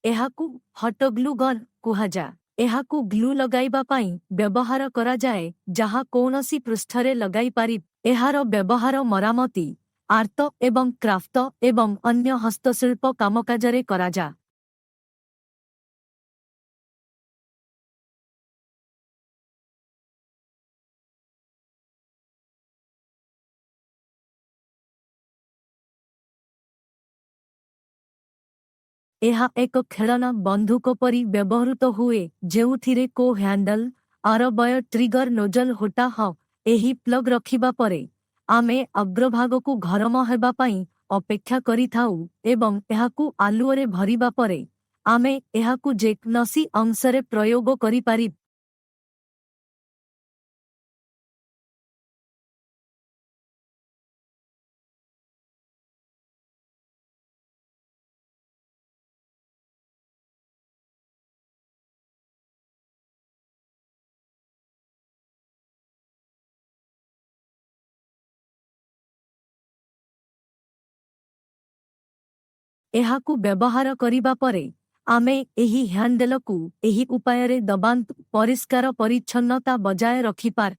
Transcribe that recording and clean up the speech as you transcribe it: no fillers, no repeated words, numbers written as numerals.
एहाकु हट glue gun कुहाजा। एहाकु glue लगाइबा पाई व्यवहार करा जाए जहा कौनसी पृष्ठरे लगाई पारि। एहार व्यवहार मरामती, आर्त एवं क्राफ्ट एवं अन्य हस्तशिल्प कामकाजरे करा जा। एहा एक खेलना बंधुक परी व्यवहृत हुए जेउथिरे को हैंडल आरबय ट्रिगर नोजल होटा ह। एही प्लग रखिबा परे आमे अग्रभागकु गरम हेबा पाई अपेक्षा करिथाउ एवं एहाकु आलुओरे भरिबा परे आमे एहाकु जेकनसी अंशरे प्रयोग करि पारि। एहाकु व्यवहार करिबा परे आमे एही हैंडलकु एही उपाୟରେ दबांतु परिष्कार परिच्छन्नता बजाय रखिपार।